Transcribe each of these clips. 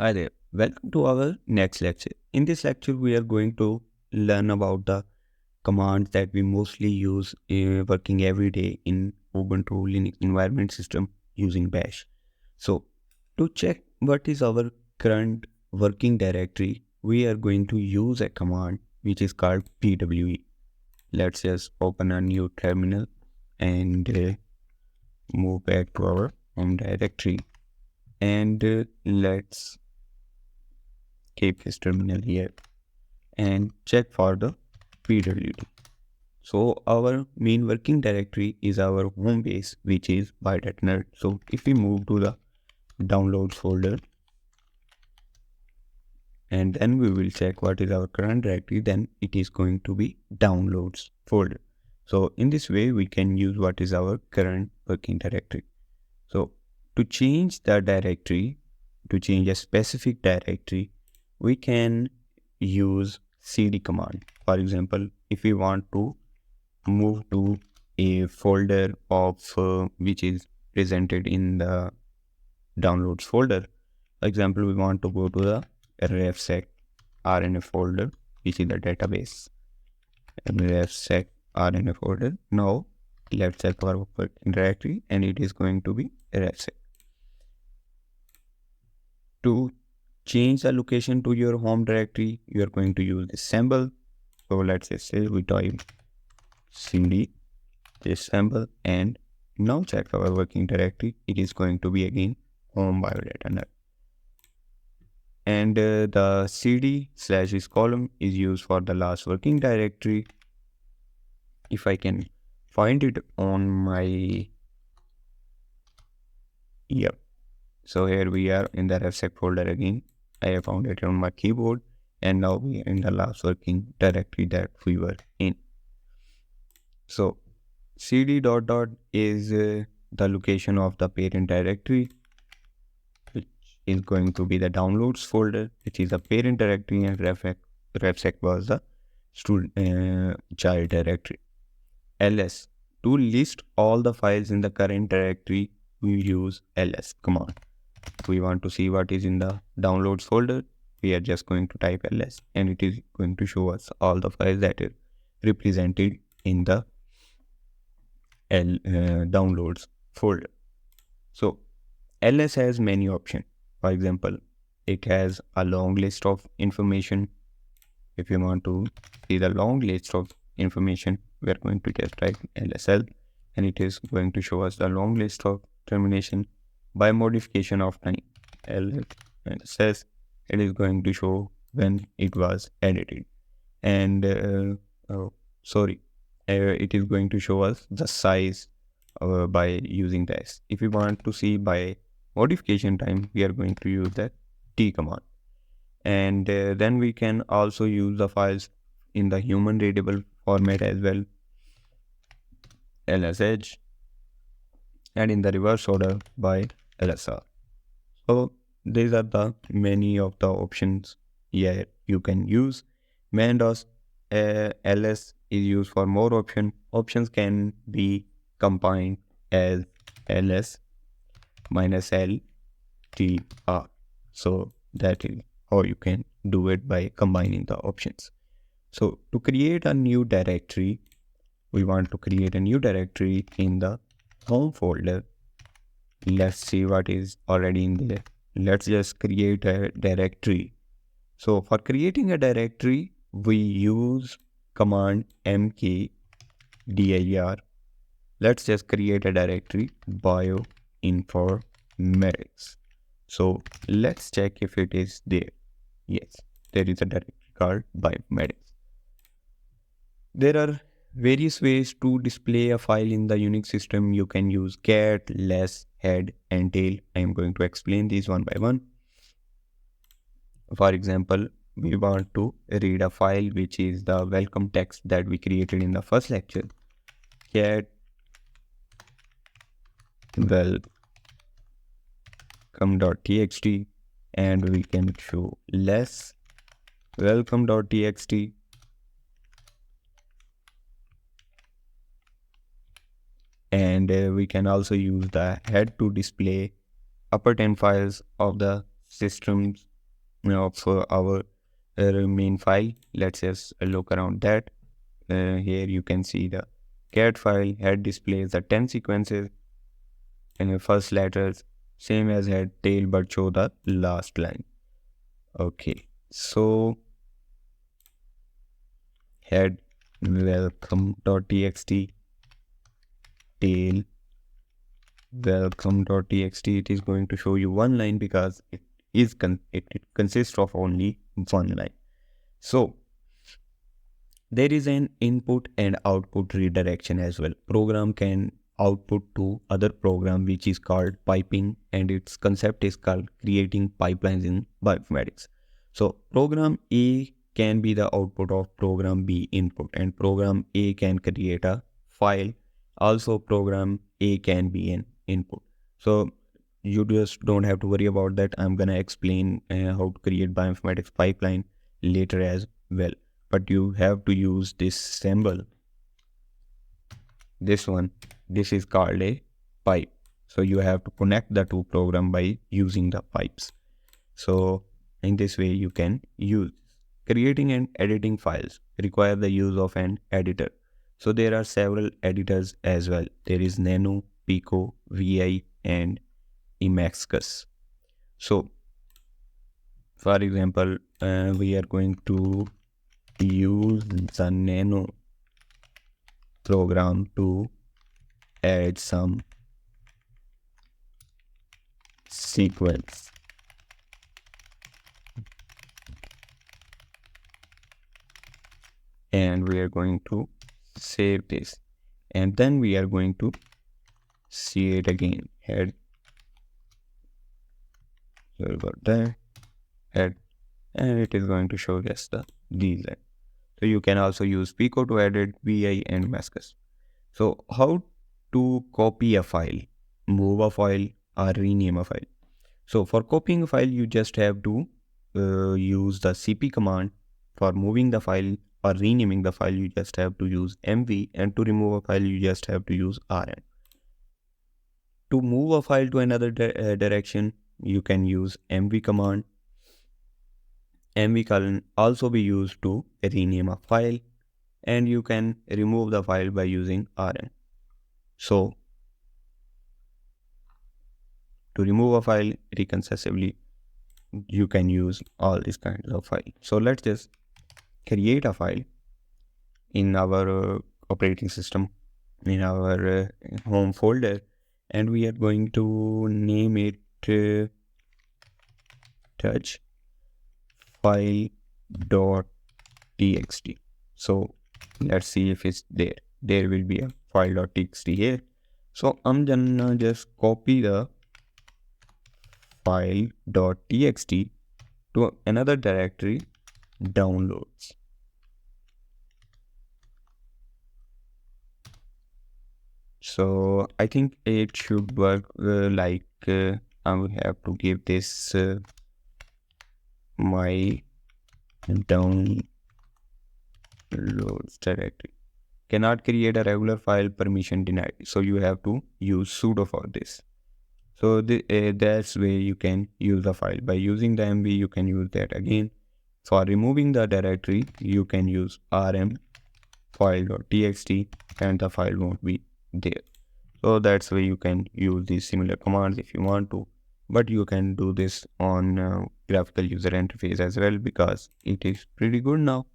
Hi there, welcome to our next lecture. In this lecture, we are going to learn about the commands that we mostly use working every day in Ubuntu Linux environment system using Bash. So, to check what is our current working directory, we are going to use a command which is called pwe. Let's just open a new terminal and move back to our home directory, and let's keep this terminal here and check for the PWD. So our main working directory is our home base, which is by.net. So if we move to the downloads folder and then we will check what is our current directory, then it is going to be downloads folder. So in this way we can use what is our current working directory. So to change the directory, to change a specific directory, we can use cd command. For example, if we want to move to a folder of which is presented in the downloads folder, for example, we want to go to the refsec rna folder, which is the database refsec rna folder. Now let's check our working directory and it is going to be refsec. To change the location to your home directory, you are going to use this symbol. So let's just say we type cd this symbol and now check our working directory. It is going to be again home biodata. And the cd/is column is used for the last working directory. If I can find it on my, yep. So here we are in the refsec folder again. I have found it on my keyboard and now we are in the last working directory that we were in. So cd ... is the location of the parent directory, which is going to be the downloads folder, which is the parent directory, and refsec was the child directory. ls, to list all the files in the current directory, we use ls command. We want to see what is in the downloads folder, we are just going to type ls and it is going to show us all the files that are represented in the downloads folder. So ls has many options. For example, it has a long list of information. If you want to see the long list of information, we are going to just type lsl and it is going to show us the long list of termination by modification of time. lss, it is going to show when it was edited, and it is going to show us the size by using this. If we want to see by modification time, we are going to use the t command. And then we can also use the files in the human readable format as well, lsh, and in the reverse order by lsr. So these are the many of the options here you can use. Mandos ls is used for more options can be combined as ls minus l t r. So that is how you can do it by combining the options. So to create a new directory, we want to create a new directory in the home folder. Let's see what is already in there. Let's just create a directory. So for creating a directory, we use command mkdir. Let's just create a directory bioinformatics. So let's check if it is there. Yes, there is a directory called bioinformatics. There are various ways to display a file in the Unix system. You can use cat, less, head, and tail. I am going to explain these one by one. For example, we want to read a file which is the welcome text that we created in the first lecture. Cat welcome.txt, and we can show less welcome.txt, and we can also use the head to display upper 10 files of the system's of our main file. Let's just look around that. Here you can see the cat file. Head displays the 10 sequences and the first letters, same as head, tail, but show the last line. Okay, so head welcome.txt, tail welcome.txt. It is going to show you one line because it consists of only one line. So there is an input and output redirection as well. Program can output to other program which is called piping, and its concept is called creating pipelines in bioinformatics. So program A can be the output of program B input, and program A can create a file. Also program A can be an input. So you just don't have to worry about that. I'm gonna explain how to create bioinformatics pipeline later as well, but you have to use this symbol, this one. This is called a pipe. So you have to connect the two program by using the pipes. So in this way you can use. Creating and editing files require the use of an editor. So there are several editors as well. There is Nano, Pico, VI and Emacscus. So for example, we are going to use the Nano program to add some sequence, and we are going to save this, and then we are going to see it again. Head, sorry about that, head, and it is going to show us the these line. So you can also use Pico to edit VI and Mascus. So how to copy a file, move a file or rename a file? So for copying a file, you just have to use the cp command. For moving the file or renaming the file, you just have to use mv, and to remove a file, you just have to use rm. To move a file to another direction, you can use mv command. Mv can also be used to rename a file, and you can remove the file by using rm. So to remove a file recursively, you can use all these kinds of files. So let's just create a file in our operating system, in our home folder, and we are going to name it touch file.txt. So let's see if it's there. There will be a file.txt here. So I'm gonna just copy the file.txt to another directory, downloads. So I think it should work like I will have to give this my downloads directory. Cannot create a regular file, permission denied. So you have to use sudo for this. So that's where you can use the file. By using the mv, you can use that again. For removing the directory, you can use rm file.txt and the file won't be there. So that's why you can use these similar commands if you want to, but you can do this on graphical user interface as well because it is pretty good now.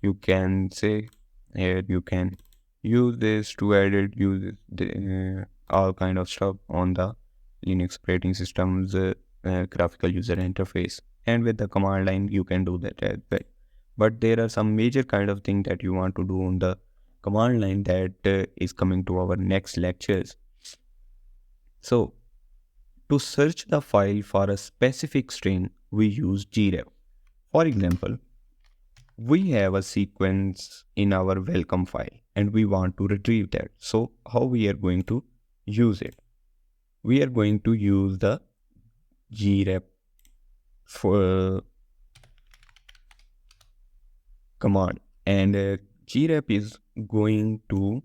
You can say here you can use this to edit, use all kind of stuff on the Linux operating system's graphical user interface, and with the command line you can do that as well. But there are some major kind of thing that you want to do on the command line that is coming to our next lectures. So to search the file for a specific string, we use grep. For example, we have a sequence in our welcome file and we want to retrieve that. So how we are going to use it? We are going to use the grep for command, and grep is going to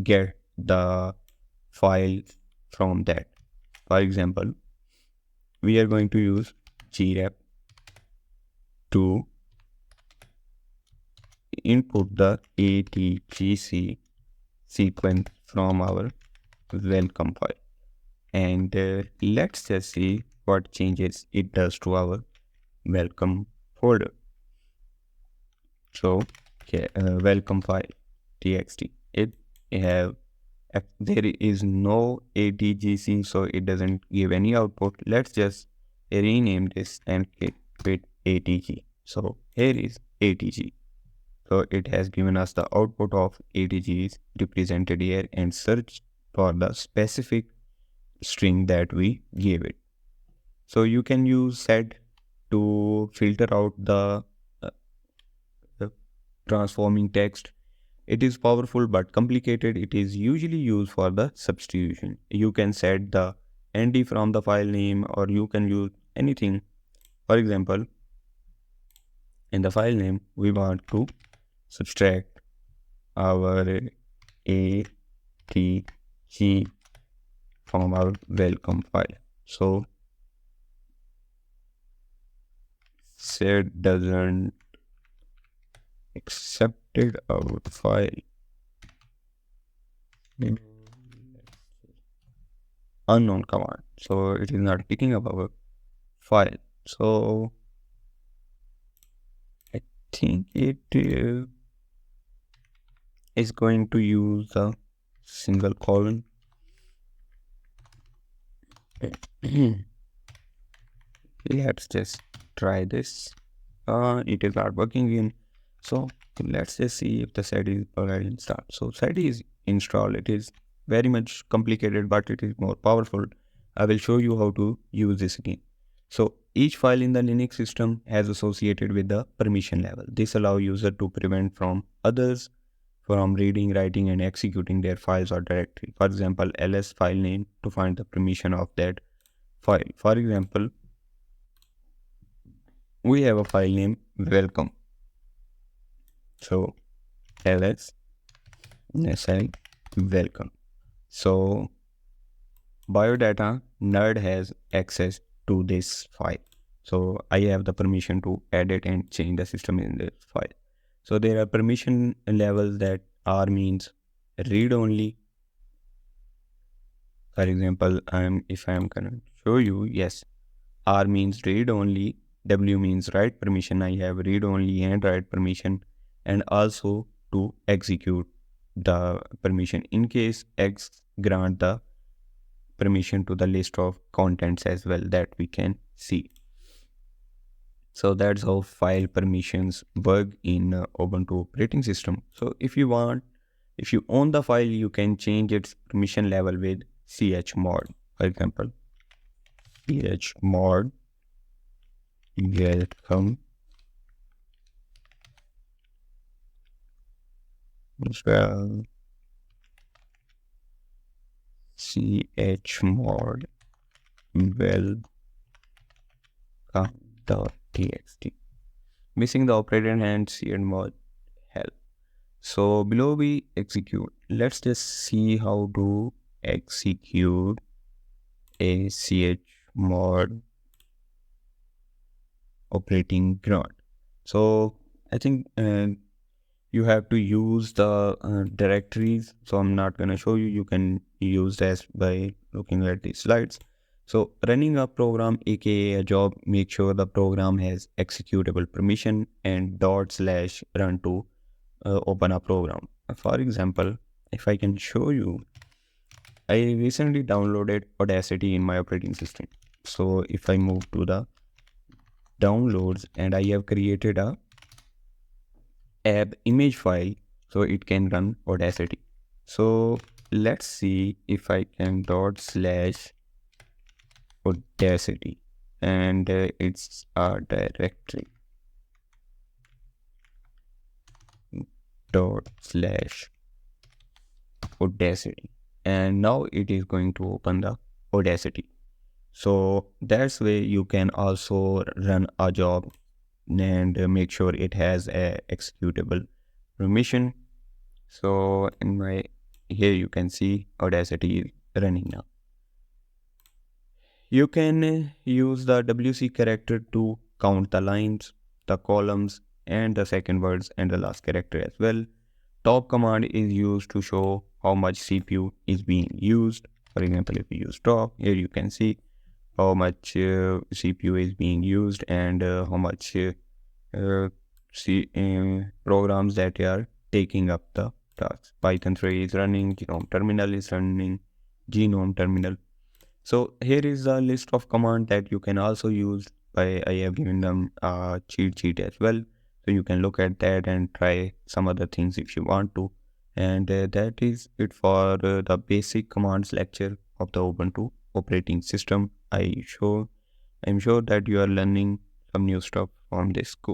get the file from that. For example, we are going to use grep to input the ATGC sequence from our welcome file, and let's just see what changes it does to our welcome folder. So yeah, welcome file txt, it have there is no ATGC, so it doesn't give any output. Let's just rename this and keep it ATG. So here is ATG. So it has given us the output of ATG is represented here, and search for the specific string that we gave it. So you can use set to filter out uh, the transforming text. It is powerful but complicated. It is usually used for the substitution. You can set the ND from the file name, or you can use anything. For example, in the file name, we want to subtract our ATG from our welcome file. So set doesn't accepted our file. Unknown command. So it is not picking up our file. So I think it is going to use a single colon. Let's just try this. It is not working in. So let's just see if the set is already installed. So set is installed. It is very much complicated, but it is more powerful. I will show you how to use this again. So each file in the Linux system has associated with the permission level. This allows user to prevent from others from reading, writing, and executing their files or directory. For example, ls file name to find the permission of that file. For example, we have a file name welcome. So ls si welcome. So biodata nerd has access to this file. So I have the permission to edit and change the system in this file. So there are permission levels that R means read only. For example, if I'm gonna show you, yes, R means read only, W means write permission. I have read only and write permission, and also to execute the permission in case X grant the permission to the list of contents as well that we can see. So that's how file permissions work in Ubuntu operating system. So if you own the file, you can change its permission level with chmod. For example, chmod welcome well chmod welcome.txt. Missing the operator and chmod help. So below we execute. Let's just see how to execute a chmod operating ground. So I think you have to use the directories. So I'm not going to show you. You can use this by looking at these slides. So running a program, aka a job, make sure the program has executable permission and /run to open a program. For example, if I can show you, I recently downloaded Audacity in my operating system. So if I move to the downloads, and I have created a app image file so it can run Audacity. So let's see if I can /Audacity, and it's a directory /Audacity, and now it is going to open the Audacity. So that's way you can also run a job and make sure it has a executable permission. So here you can see Audacity is running now. You can use the WC character to count the lines. the columns, and the second words and the last character as well. Top command is used to show how much CPU is being used. For example, if we use top, here you can see how much CPU is being used and how much uh, programs that are taking up the task. Python 3 is running, Genome Terminal is running, Genome Terminal. So here is a list of commands that you can also use. I have given them a cheat sheet as well. So you can look at that and try some other things if you want to. And that is it for the basic commands lecture of the Ubuntu operating system. I'm sure that you are learning some new stuff from this course.